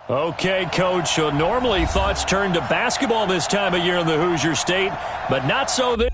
Okay, Coach, so normally thoughts turn to basketball this time of year in the Hoosier State, but not so this.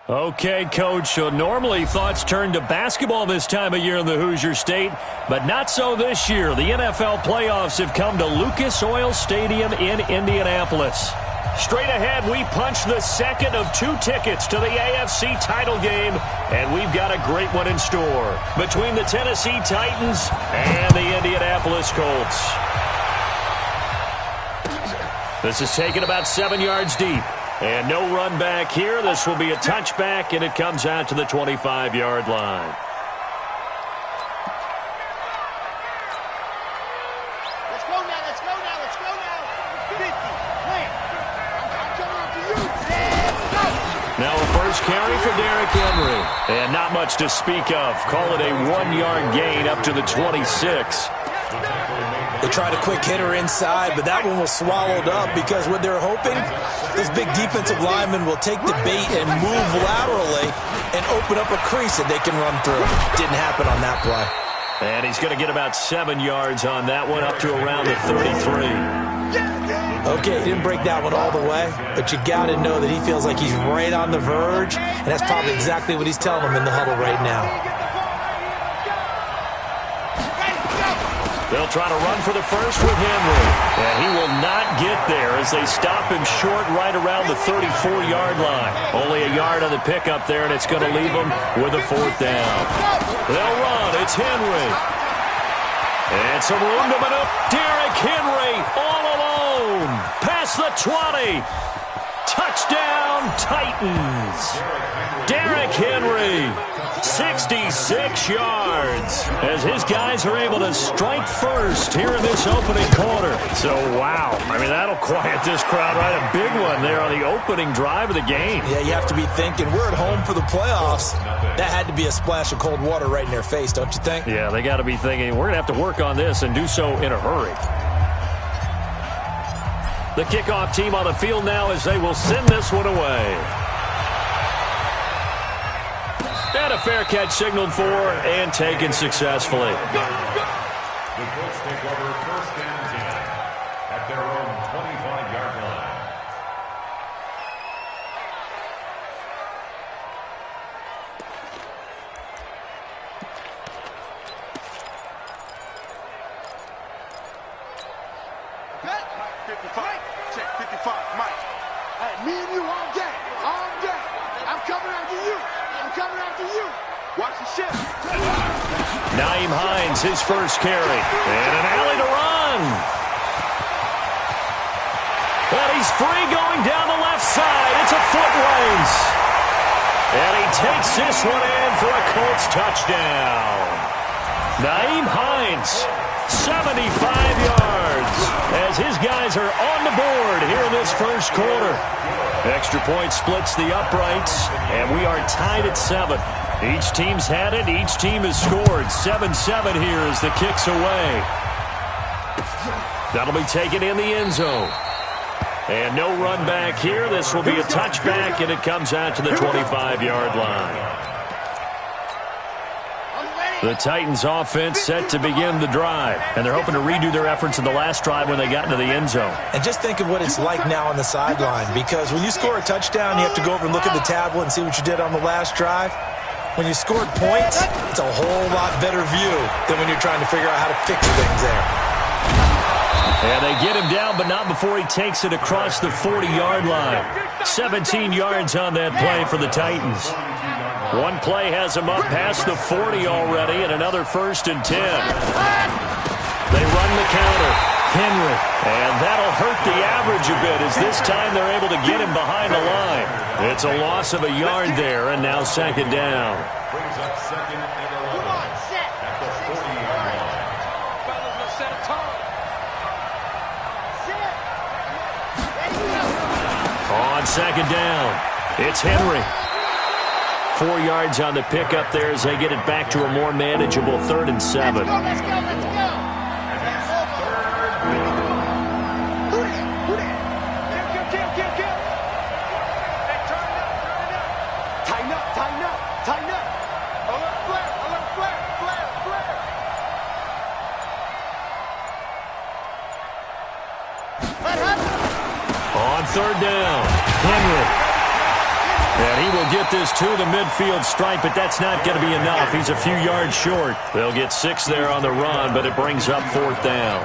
Okay, Coach, so normally thoughts turn to basketball this time of year in the Hoosier State, but not so this year. The NFL playoffs have come to Lucas Oil Stadium in Indianapolis. Straight ahead, we punch the second of 2 tickets to the AFC title game, and we've got a great one in store between the Tennessee Titans and the Indianapolis Colts. This is taken about 7 yards deep. And no run back here. This will be a touchback, and it comes out to the 25-yard line. Let's go now, let's go now, let's go now. 50, plant. I'm coming up to you. Let's go. Now a first carry for Derrick Henry. And not much to speak of. Call it a 1-yard gain up to the 26. They tried a quick hitter inside, but that one was swallowed up because what they're hoping, those big defensive linemen will take the bait and move laterally and open up a crease that they can run through. Didn't happen on that play. And he's going to get about 7 yards on that one, up to around the 33. Okay, he didn't break that one all the way, but you got to know that he feels like he's right on the verge, and that's probably exactly what he's telling them in the huddle right now. They'll try to run for the first with Henry. And he will not get there as they stop him short right around the 34-yard line. Only a yard on the pickup there, and it's going to leave him with a 4th down. They'll run. It's Henry. And some room to maneuver. Derrick Henry all alone. Past the 20. Touchdown, Titans. Derrick Henry, 66 yards, as his guys are able to strike first here in this opening quarter. So, wow. I mean, that'll quiet this crowd right. A big one there on the opening drive of the game. Yeah, you have to be thinking, we're at home for the playoffs. That had to be a splash of cold water right in their face, don't you think? Yeah, they got to be thinking, we're going to have to work on this and do so in a hurry. The kickoff team on the field now as they will send this one away. And a fair catch signaled for and taken successfully. The Colts take over 1st and 10 at their own 25-yard line. Nyheim Hines, his first carry. And an alley to run. And he's free going down the left side. It's a foot race. And he takes this one in for a Colts touchdown. Nyheim Hines, 75 yards, as his guys are on the board here in this first quarter. Extra point splits the uprights, and we are tied at 7. Each team's had it. Each team has scored. 7-7 here as the kick's away. That'll be taken in the end zone. And no run back here. This will be a touchback, and it comes out to the 25-yard line. The Titans offense set to begin the drive, and they're hoping to redo their efforts in the last drive when they got into the end zone. And just think of what it's like now on the sideline, because when you score a touchdown, you have to go over and look at the tablet and see what you did on the last drive. When you scored points, it's a whole lot better view than when you're trying to figure out how to fix things there. And they get him down, but not before he takes it across the 40-yard line. 17 yards on that play for the Titans. One play has him up past the 40 already, and another 1st and 10. They run the counter. Henry. And that'll hurt the average a bit, as this time they're able to get him behind the line. It's a loss of a yard there, and now 2nd down. Brings up 2nd and 11. Come on, set. At the 40-yard line. Fellas, let's set a tone. Set. Ready, go. On 2nd down, it's Henry. 4 yards on the pickup there as they get it back to a more manageable 3rd and 7. Let's go, let's go. Tighten up. Alert flare. On 3rd down, Henry. And he will get this to the midfield stripe, but that's not going to be enough. He's a few yards short. They'll get 6 there on the run, but it brings up 4th down.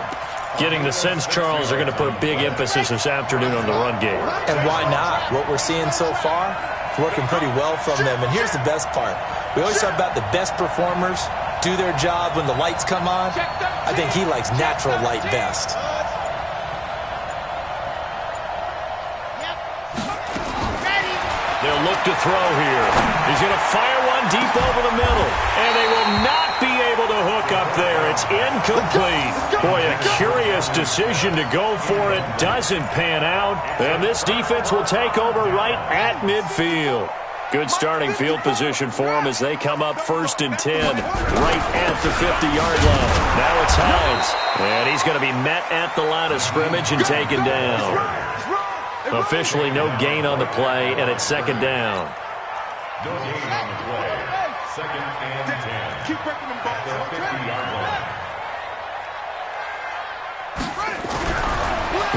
Getting the sense, Charles, they're going to put a big emphasis this afternoon on the run game. And why not? What we're seeing so far, it's working pretty well from them. And here's the best part. We always talk about the best performers do their job when the lights come on. I think he likes natural light best. They'll look to throw here. He's going to fire one deep over the middle. And they will not be able to hook up there. It's incomplete. Boy, a curious decision to go for it. Doesn't pan out. And this defense will take over right at midfield. Good starting field position for them as they come up 1st and 10. Right at the 50-yard line. Now it's Hines. And he's going to be met at the line of scrimmage and taken down. Officially no gain on the play, and it's 2nd down. No gain on the play. 2nd and 10. Keep breaking them balls. At the 50-yard line.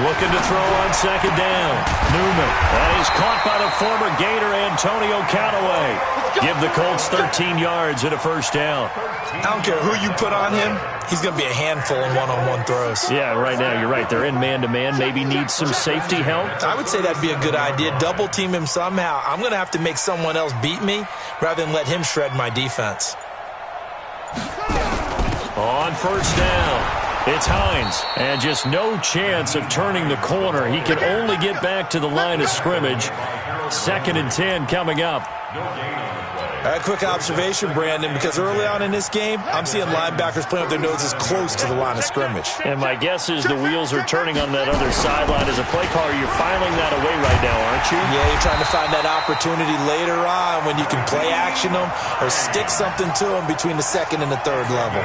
Looking to throw on 2nd down. Newman. And he's caught by the former Gator Antonio Callaway. Give the Colts 13 yards and a 1st down. I don't care who you put on him. He's going to be a handful in one-on-one throws. Yeah, right now, you're right. They're in man-to-man. Maybe need some safety help. I would say that'd be a good idea. Double team him somehow. I'm going to have to make someone else beat me rather than let him shred my defense. On 1st down. It's Hines, and just no chance of turning the corner. He can only get back to the line of scrimmage. 2nd and 10 coming up. A quick observation, Brandon, because early on in this game, I'm seeing linebackers playing with their noses close to the line of scrimmage. And my guess is the wheels are turning on that other sideline. As a play caller, you're filing that away right now, aren't you? Yeah, you're trying to find that opportunity later on when you can play action them or stick something to them between the 2nd and the 3rd level.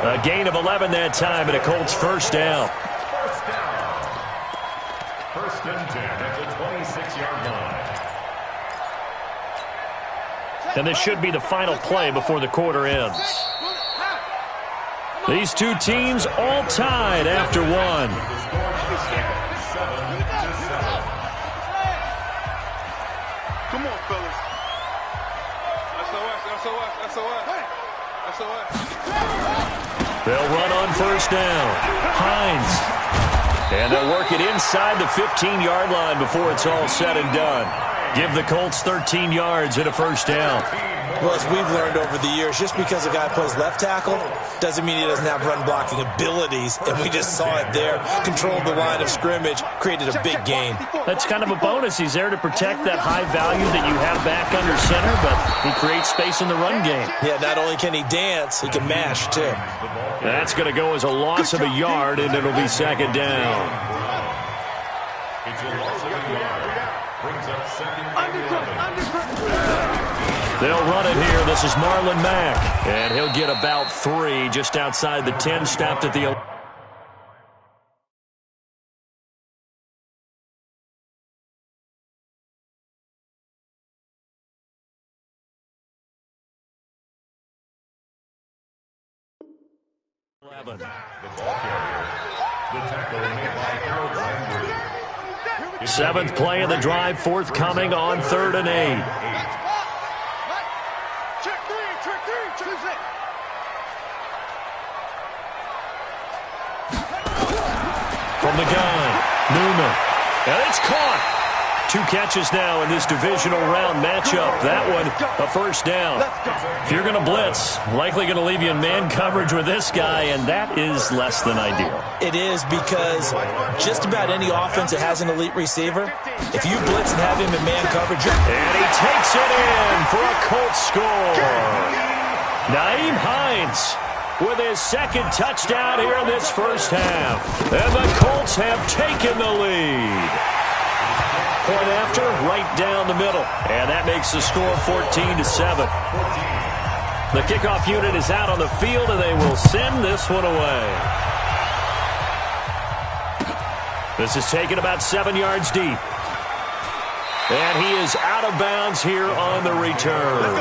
A gain of 11 that time, and a Colts 1st down. 1st and 10 at the 26-yard line. And this should be the final play before the quarter ends. These two teams all tied after one. Come on, fellas. SOS. They'll run on 1st down. Hines. And they'll work it inside the 15-yard line before it's all said and done. Give the Colts 13 yards and a first down. Well, as we've learned over the years, just because a guy plays left tackle doesn't mean he doesn't have run-blocking abilities, and we just saw it there. Controlled the line of scrimmage, created a big gain. That's kind of a bonus. He's there to protect that high value that you have back under center, but he creates space in the run game. Yeah, not only can he dance, he can mash, too. That's going to go as a loss of a yard, and it'll be second down. It's a loss of a yard. Brings up second and 11. They'll run it here. This is Marlon Mack, and he'll get about 3 just outside the 10, stopped at the 11. The ball carrier. The tackle made by Harold Landry. 7th play of the drive, forthcoming on 3rd and 8. From the gun, Newman. And it's caught. 2 catches now in this divisional round matchup. That one, a first down. If you're going to blitz, likely going to leave you in man coverage with this guy, and that is less than ideal. It is, because just about any offense that has an elite receiver, if you blitz and have him in man coverage, and he takes it in for a Colts score. Nyheim Hines with his 2nd touchdown here in this first half. And the Colts have taken the lead. Point after, right down the middle. And that makes the score 14-7. The kickoff unit is out on the field, and they will send this one away. This is taken about 7 yards deep. And he is out of bounds here on the return.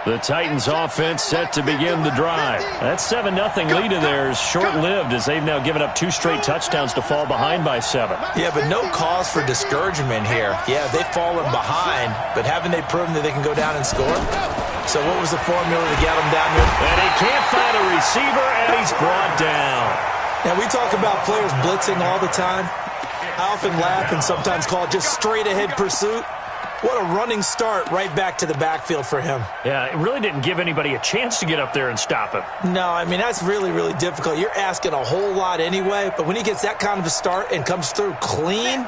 The Titans offense set to begin the drive. That 7-0 lead of theirs short-lived, as they've now given up 2 straight touchdowns to fall behind by 7. Yeah, but no cause for discouragement here. Yeah, they've fallen behind, but haven't they proven that they can go down and score? So what was the formula to get them down here? And he can't find a receiver, and he's brought down. Now, we talk about players blitzing all the time. I often laugh and sometimes call it just straight-ahead pursuit. What a running start right back to the backfield for him. Yeah, it really didn't give anybody a chance to get up there and stop him. No, I mean, that's really, really difficult. You're asking a whole lot anyway, but when he gets that kind of a start and comes through clean,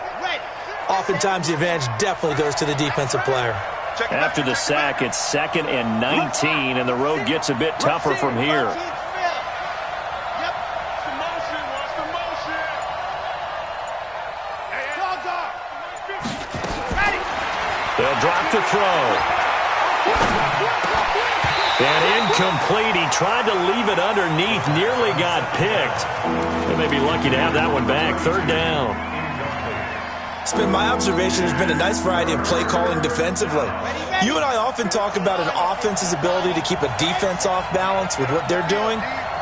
oftentimes the advantage definitely goes to the defensive player. After the sack, it's 2nd and 19, and the road gets a bit tougher from here. They'll drop the throw. And incomplete. He tried to leave it underneath. Nearly got picked. They may be lucky to have that one back. 3rd down. It's been my observation. There's been a nice variety of play calling defensively. You and I often talk about an offense's ability to keep a defense off balance with what they're doing.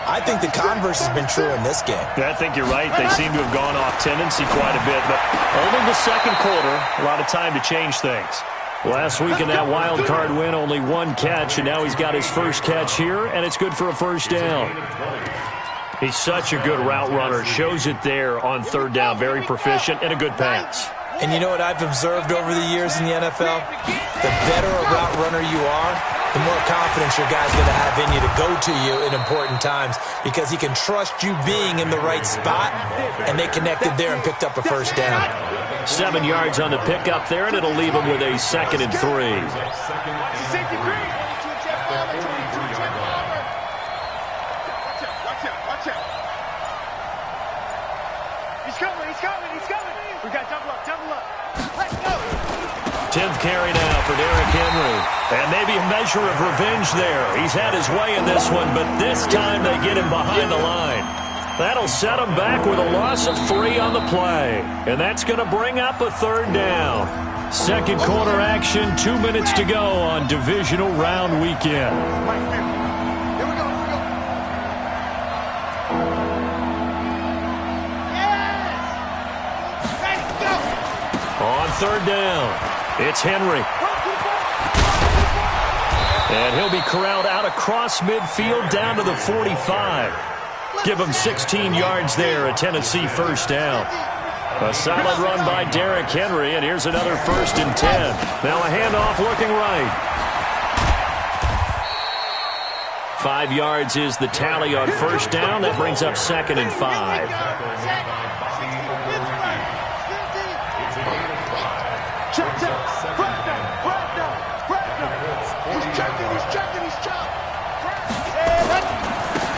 I think the converse has been true in this game. I think you're right. They seem to have gone off tendency quite a bit, but only the 2nd quarter, a lot of time to change things. Last week in that wild card win, only 1 catch, and now he's got his first catch here, and it's good for a first down. He's such a good route runner. Shows it there on 3rd down. Very proficient and a good pass. And you know what I've observed over the years in the NFL? The better a route runner you are, the more confidence your guy's going to have in you to go to you in important times, because he can trust you being in the right spot, and they connected there and picked up a first down. 7 yards on the pickup there, and it'll leave him with a 2nd and 3. We got double up. Let's go. 10th carry now for Derrick Henry. And maybe a measure of revenge there. He's had his way in this one, but this time they get him behind the line. That'll set him back with a loss of 3 on the play. And that's going to bring up a 3rd down. 2nd quarter action, 2 minutes to go on divisional round weekend. On 3rd down, it's Henry. And he'll be corralled out across midfield down to the 45. Give them 16 yards there, a Tennessee first down. A solid run by Derrick Henry, and here's another 1st and 10. Now a handoff looking right. 5 yards is the tally on first down. That brings up 2nd and 5.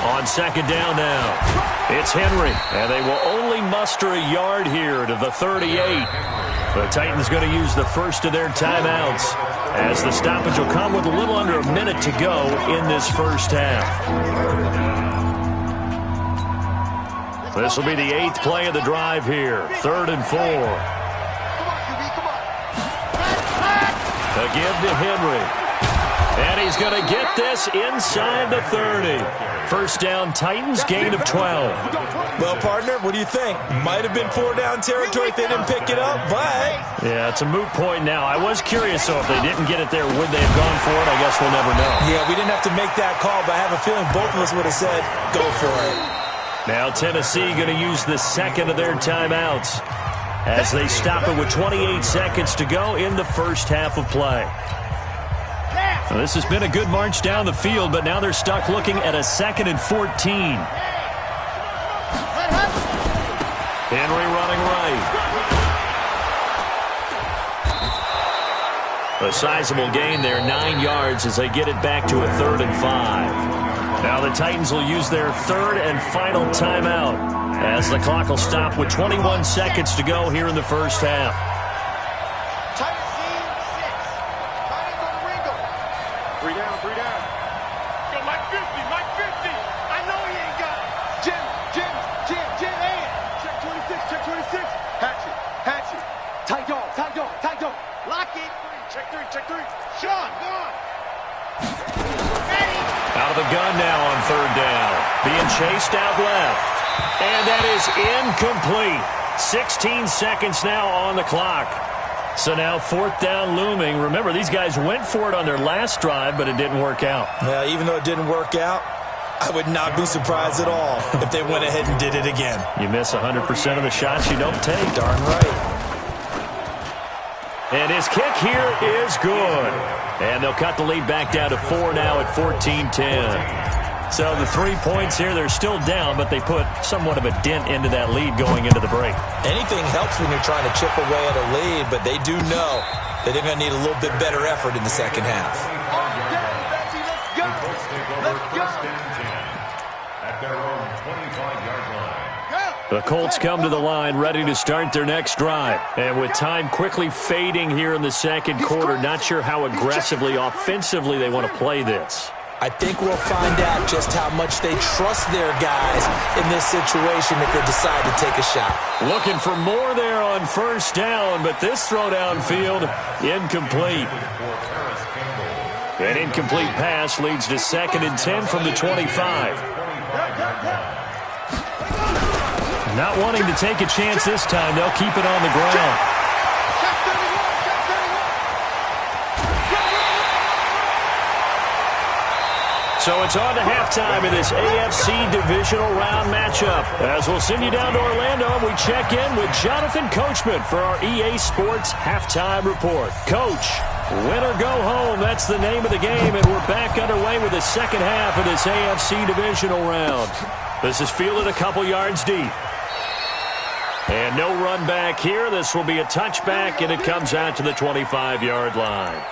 On 2nd down now, it's Henry, and they will only muster a yard here to the 38. The Titans going to use the first of their timeouts, as the stoppage will come with a little under a minute to go in this first half. This will be the 8th play of the drive here, 3rd and 4. A give to Henry. And he's going to get this inside the 30. First down, Titans, gain of 12. Well, partner, what do you think? Might have been 4-down territory if they didn't pick it up, but... Yeah, it's a moot point now. I was curious, so if they didn't get it there, would they have gone for it? I guess we'll never know. Yeah, we didn't have to make that call, but I have a feeling both of us would have said, go for it. Now Tennessee going to use the 2nd of their timeouts as they stop it with 28 seconds to go in the first half of play. Now, this has been a good march down the field, but now they're stuck looking at a 2nd and 14. Henry running right. A sizable gain there, 9 yards as they get it back to a 3rd and 5. Now the Titans will use their 3rd and final timeout as the clock will stop with 21 seconds to go here in the first half. Gun now on 3rd down. Being chased out left. And that is incomplete. 16 seconds now on the clock. So now 4th down looming. Remember, these guys went for it on their last drive, but it didn't work out. Even though it didn't work out, I would not be surprised at all if they went ahead and did it again. You miss 100% of the shots you don't take. Darn right. And his kick here is good. And they'll cut the lead back down to 4 now at 14-10. So the 3 points here, they're still down, but they put somewhat of a dent into that lead going into the break. Anything helps when you're trying to chip away at a lead, but they do know that they're going to need a little bit better effort in the second half. At their own 25-yard line. The Colts come to the line ready to start their next drive. And with time quickly fading here in the second quarter, not sure how aggressively, offensively they want to play this. I think we'll find out just how much they trust their guys in this situation if they decide to take a shot. Looking for more there on first down, but this throw downfield, incomplete. An incomplete pass leads to 2nd and 10 from the 25. Not wanting to take a chance this time, they'll keep it on the ground. So it's on to halftime in this AFC divisional round matchup. As we'll send you down to Orlando, and we check in with Jonathan Coachman for our EA Sports Halftime Report. Coach, win or go home, that's the name of the game, and we're back underway with the second half of this AFC divisional round. This is fielded a couple yards deep. And no run back here. This will be a touchback, and it comes out to the 25-yard line.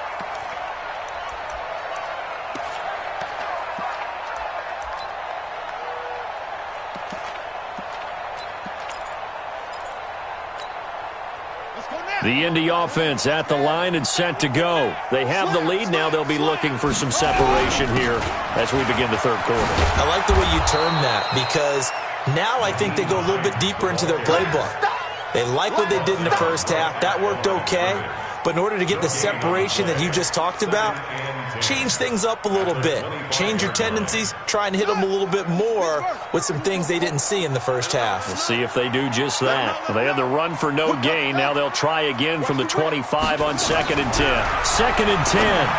The Indy offense at the line and set to go. They have the lead now. They'll be looking for some separation here as we begin the third quarter. I like the way you term that, because now I think they go a little bit deeper into their playbook. They like what they did in the first half. That worked okay. But in order to get the separation that you just talked about, change things up a little bit. Change your tendencies. Try and hit them a little bit more with some things they didn't see in the first half. We'll see if they do just that. Well, they had the run for no gain. Now they'll try again from the 25 on 2nd and 10. 2nd and 10.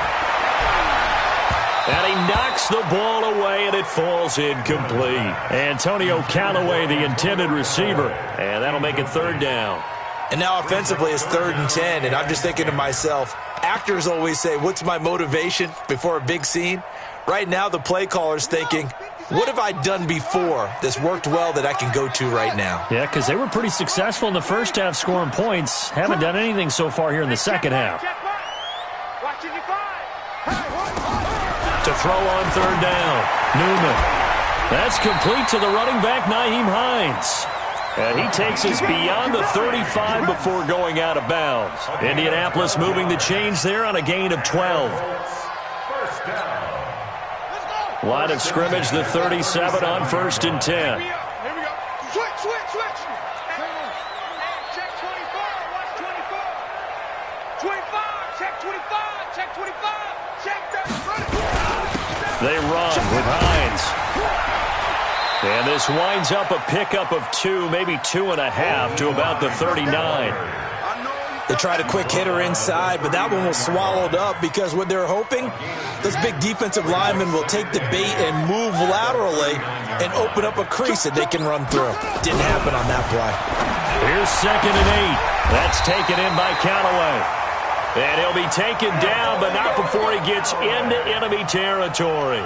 And he knocks the ball away, and it falls incomplete. Antonio Callaway, the intended receiver. And that'll make it third down. And now offensively it's 3rd and 10, and I'm just thinking to myself, actors always say, what's my motivation before a big scene? Right now the play caller's thinking, what have I done before that's worked well that I can go to right now? Yeah, because they were pretty successful in the first half scoring points. Haven't done anything so far here in the second half. To throw on third down, Newman. That's complete to the running back, Nyheim Hines. And he takes us beyond the 35 before going out of bounds. Indianapolis moving the chains there on a gain of 12. Line of scrimmage, the 37 on 1st and 10. Here we go. Switch. Check 25. Watch 24. 25. Check 25. Check 25. Check 30. They run with Hines. And this winds up a pickup of 2, maybe 2.5 to about the 39. They tried a quick hitter inside, but that one was swallowed up because what they're hoping, those big defensive linemen will take the bait and move laterally and open up a crease that they can run through. Didn't happen on that play. Here's 2nd and 8. That's taken in by Callaway. And he'll be taken down, but not before he gets into enemy territory.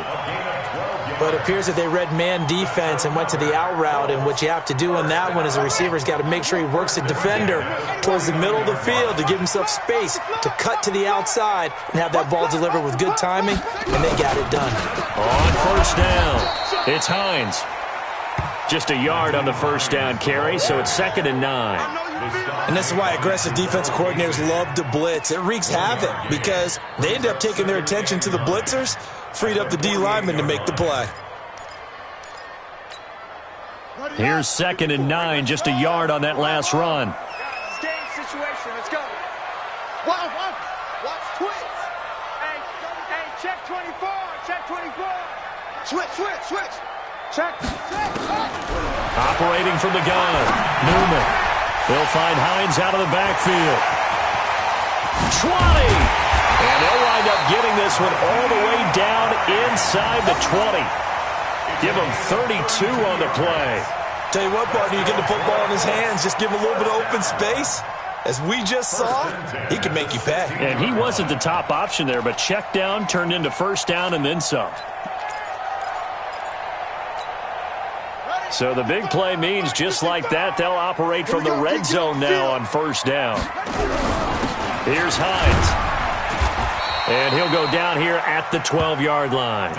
But it appears that they read man defense and went to the out route, and what you have to do on that one is the receiver's got to make sure he works the defender towards the middle of the field to give himself space to cut to the outside and have that ball delivered with good timing, and they got it done. On 1st down, it's Hines. Just a yard on the 1st down carry, so it's 2nd and 9. And this is why aggressive defensive coordinators love to blitz. It wreaks havoc because they end up taking their attention to the blitzers, freed up the D lineman to make the play. Here's 2nd and 9, just a yard on that last run. Game situation. Let's go. Watch twitch. Hey, check 24. Check 24. Switch. Check. Operating from the gun, Newman. They'll find Hines out of the backfield. 20! And they'll wind up getting this one all the way down inside the 20. Give him 32 on the play. Tell you what, partner, you get the football in his hands, just give him a little bit of open space. As we just saw, he can make you pay. And he wasn't the top option there, but check down turned into 1st down and then some. So the big play means just like that, they'll operate from the red zone now on 1st down. Here's Hines. And he'll go down here at the 12-yard line.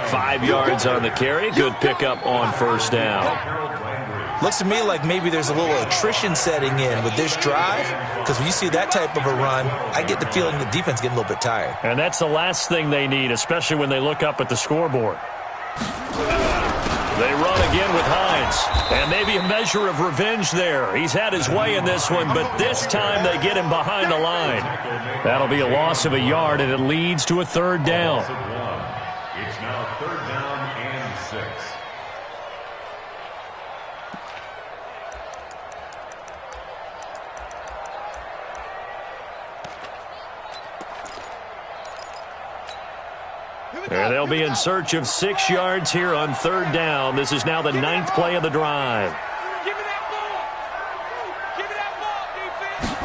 5 yards on the carry. Good pickup on 1st down. Looks to me like maybe there's a little attrition setting in with this drive, because when you see that type of a run, I get the feeling the defense getting a little bit tired. And that's the last thing they need, especially when they look up at the scoreboard. They run again with Hines. And maybe a measure of revenge there. He's had his way in this one, but this time they get him behind the line. That'll be a loss of a yard, and it leads to a 3rd down. It's now 3rd down and 6. And they'll be in search of 6 yards here on 3rd down. This is now the 9th play of the drive. Give me that ball. Give me that ball, defense.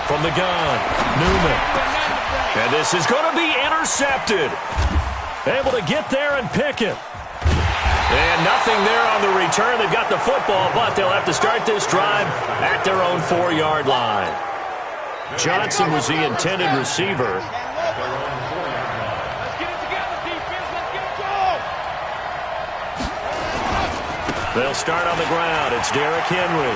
From the gun, Newman. And this is going to be intercepted. Able to get there and pick it. And nothing there on the return. They've got the football, but they'll have to start this drive at their own 4-yard line. Johnson was the intended receiver. They'll start on the ground. It's Derrick Henry.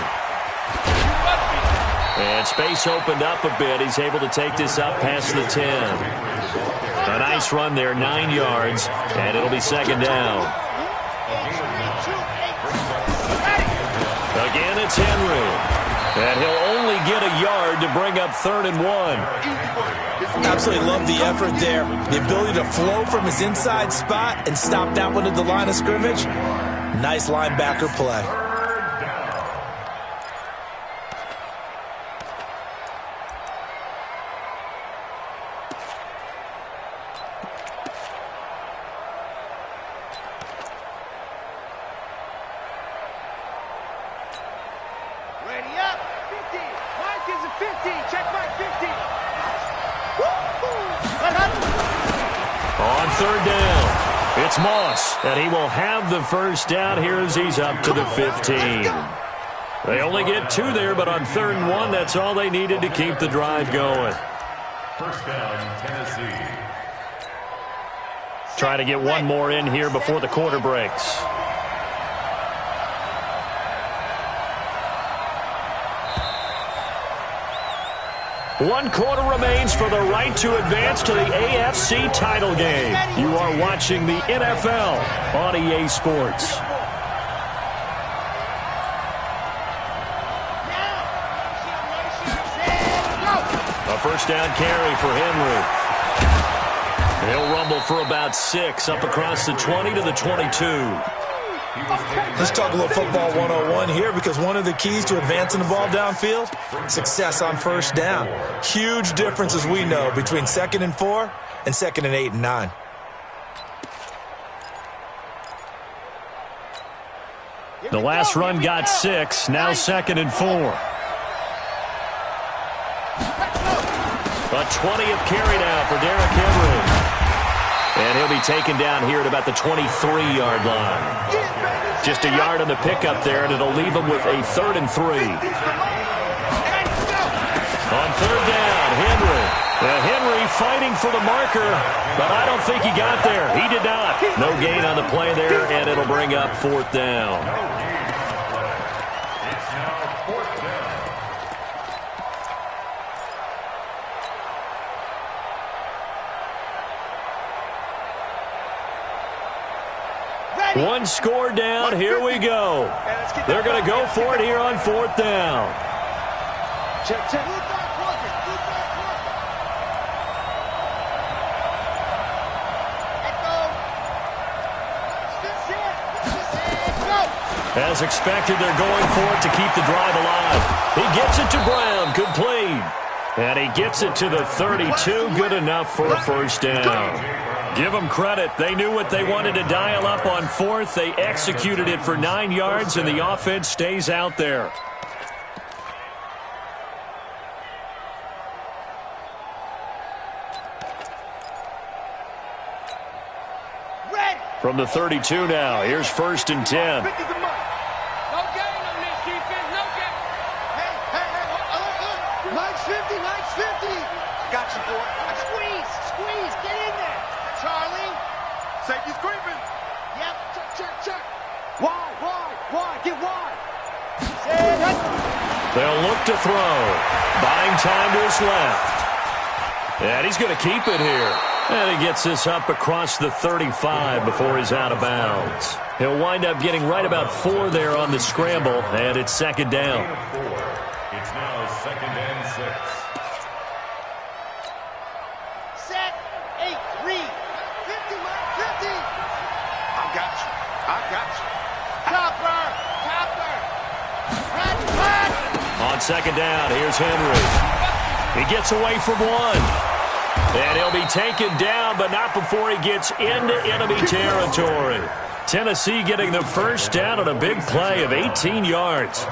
And space opened up a bit. He's able to take this up past the 10. A nice run there, 9 yards, and it'll be 2nd down. Again, it's Henry. And he'll only get a yard to bring up 3rd and 1. Absolutely love the effort there. The ability to flow from his inside spot and stop that one at the line of scrimmage. Nice linebacker play. Ready up. 50. Mike is a 50. Check Mike 50. On third down, it's Moss, and he will have the first down here as he's up to the 15. They only get 2 there, but on 3rd and 1, that's all they needed to keep the drive going. First down, Tennessee. Try to get one more in here before the quarter breaks. One quarter remains for the right to advance to the AFC title game. You are watching the NFL on EA Sports. A first down carry for Henry. He'll rumble for about 6 up across the 20 to the 22. Let's talk a little football 101 here, because one of the keys to advancing the ball downfield, success on first down. Huge difference, as we know, between 2nd and 4 and 2nd and 8 and 9. The last run got 6, now 2nd and 4. A 20th carry now for Derrick Henry. And he'll be taken down here at about the 23-yard line. Just a yard on the pickup there, and it'll leave him with a 3rd and 3. On 3rd down, Henry. Henry fighting for the marker, but I don't think he got there. He did not. No gain on the play there, and it'll bring up 4th down. It's now 4th down. One score down. Here we go. They're going to go for it here on 4th down. Check, check. As expected, they're going for it to keep the drive alive. He gets it to Brown, complete. And he gets it to the 32, good enough for a first down. Give them credit. They knew what they wanted to dial up on 4th. They executed it for 9 yards, and the offense stays out there. From the 32 now, here's 1st and 10. No gain on this defense, no gain. Hey, Mike's 50, Mike's 50. Got you, boy. Squeeze, get in there. Charlie. Safety's creeping. Yep, check. Wide, get wide. They'll look to throw. Buying time to his left. And he's going to keep it here. And he gets this up across the 35 before he's out of bounds. He'll wind up getting right about 4 there on the scramble, and it's 2nd down. It's now 2nd and 6. Set, 8, read. 50, Mike, 50. I got you. Topper. Run. On 2nd down, here's Henry. He gets away from 1. And he'll be taken down, but not before he gets into enemy territory. Tennessee getting the first down on a big play of 18 yards.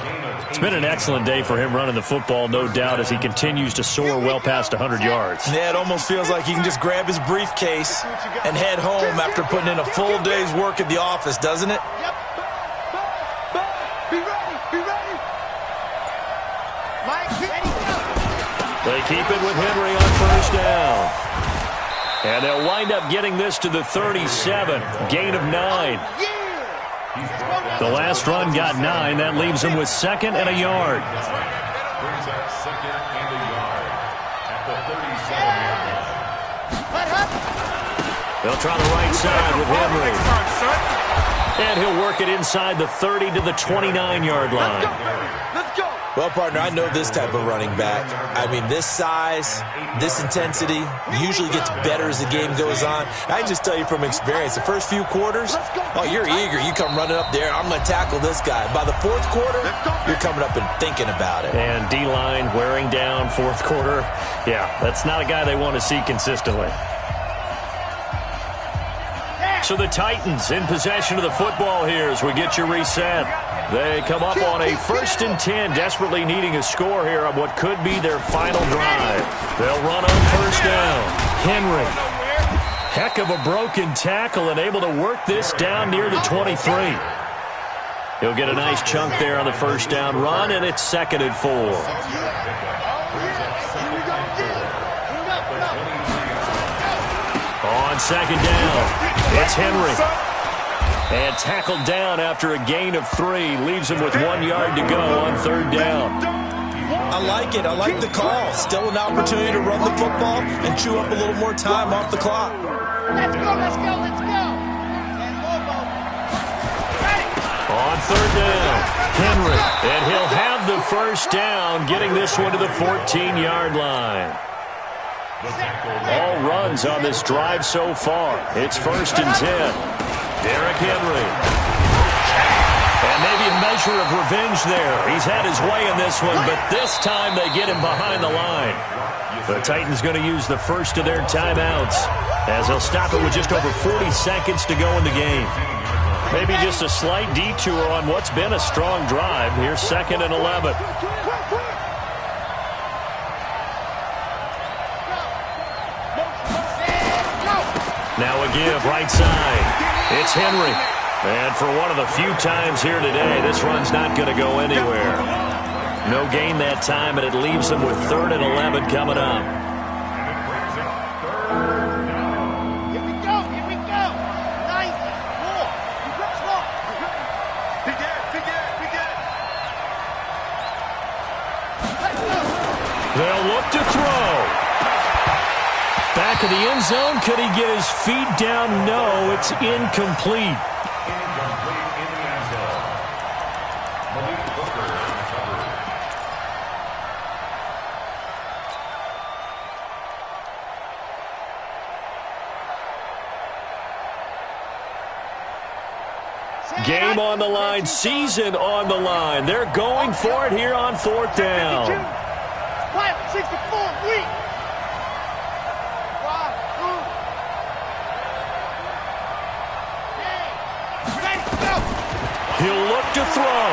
It's been an excellent day for him running the football, no doubt, as he continues to soar well past 100 yards. Yeah, it almost feels like he can just grab his briefcase and head home after putting in a full day's work at the office, doesn't it? Yep. Be ready. Mike, ready, go. They keep it with Henry on first down. And they'll wind up getting this to the 37. Gain of 9. The last run got 9. That leaves them with 2nd and a yard. Brings up 2nd and a yard at the 37-yard line. They'll try the right side with Henry. And he'll work it inside the 30 to the 29-yard line. Let's go. Well, partner, I know this type of running back. I mean, this size, this intensity usually gets better as the game goes on. I can just tell you from experience, the first few quarters, oh, you're eager. You come running up there, I'm going to tackle this guy. By the 4th quarter, you're coming up and thinking about it. And D-line wearing down 4th quarter. Yeah, that's not a guy they want to see consistently. So the Titans in possession of the football here as we get you reset. They come up on a 1st and 10, desperately needing a score here on what could be their final drive. They'll run on 1st down. Henry. Heck of a broken tackle and able to work this down near the 23. He'll get a nice chunk there on the 1st down run, and it's 2nd and 4. On 2nd down, it's Henry. And tackled down after a gain of 3. Leaves him with 1 yard to go on 3rd down. I like it. I like the call. Still an opportunity to run the football and chew up a little more time off the clock. Let's go, let's go, let's go. On 3rd down, Henry. And he'll have the 1st down, getting this one to the 14-yard line. All runs on this drive so far. It's 1st and 10. Derrick Henry. And maybe a measure of revenge there. He's had his way in this one, but this time they get him behind the line. The Titans going to use the first of their timeouts as they'll stop it with just over 40 seconds to go in the game. Maybe just a slight detour on what's been a strong drive. Here's 2nd and 11. Now a give right side. It's Henry. And for one of the few times here today, this run's not going to go anywhere. No gain that time, and it leaves them with 3rd and 11 coming up. Here we go, here we go. 94. They'll look to throw. Back of the end zone. Could he get his feet down? No, it's incomplete. Game on the line, season on the line. They're going for it here on 4th down. 64, weak. He'll look to throw.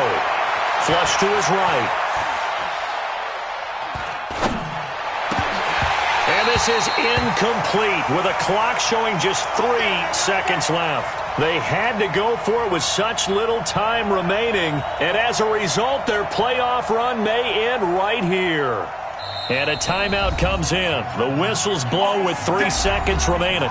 Flush to his right. And this is incomplete with a clock showing just 3 seconds left. They had to go for it with such little time remaining, and as a result, their playoff run may end right here. And a timeout comes in. The whistles blow with 3 seconds remaining.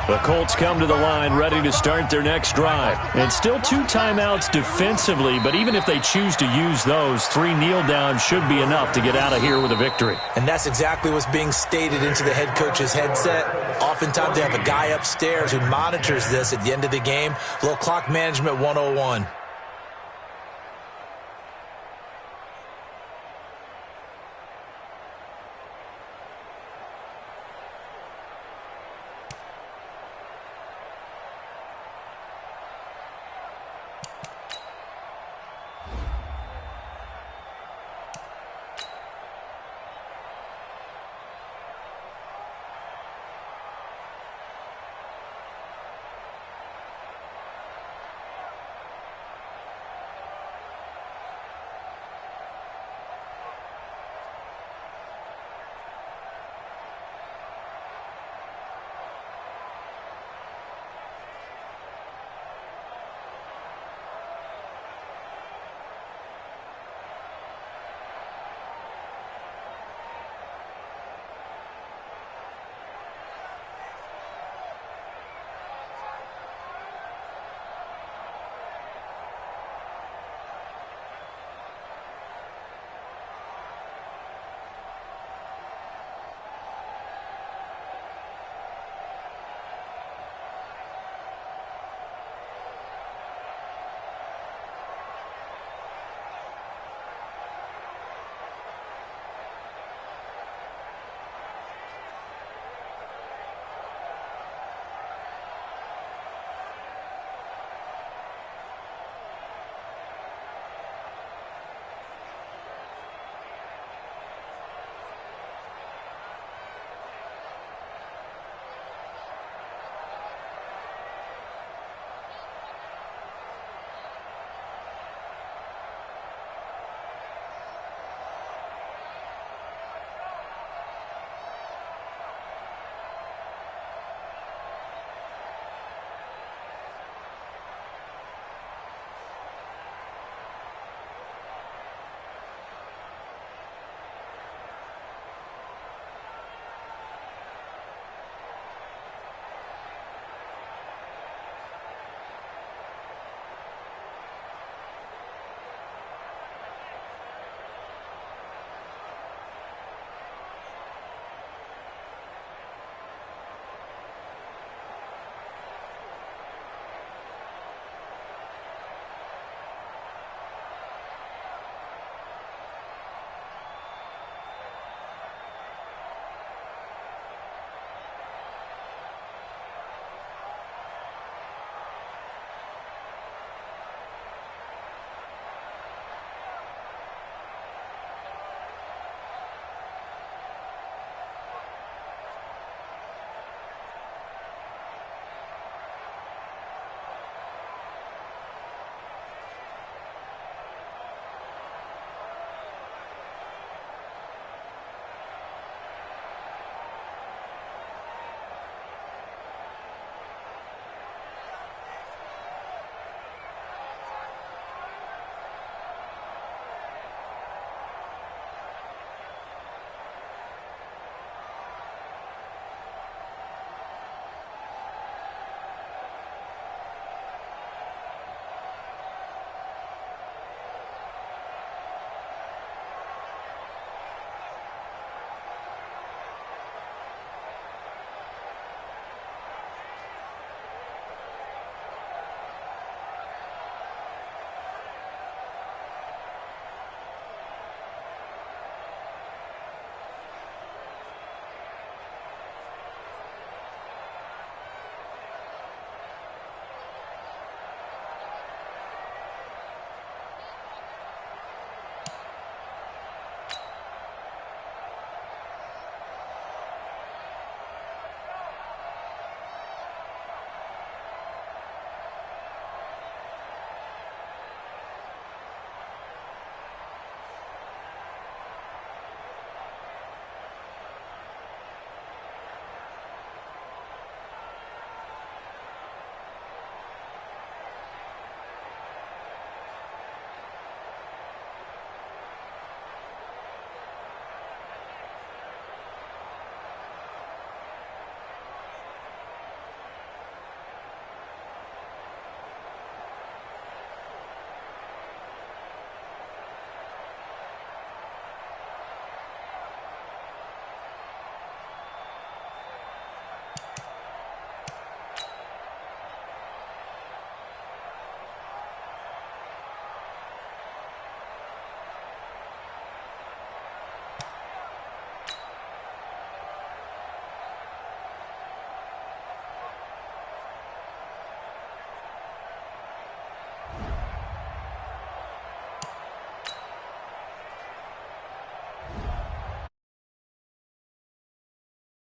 The Colts come to the line ready to start their next drive. And still 2 timeouts defensively, but even if they choose to use those, 3 kneel downs should be enough to get out of here with a victory. And that's exactly what's being stated into the head coach's headset. Oftentimes they have a guy upstairs who monitors this at the end of the game. Little clock management 101.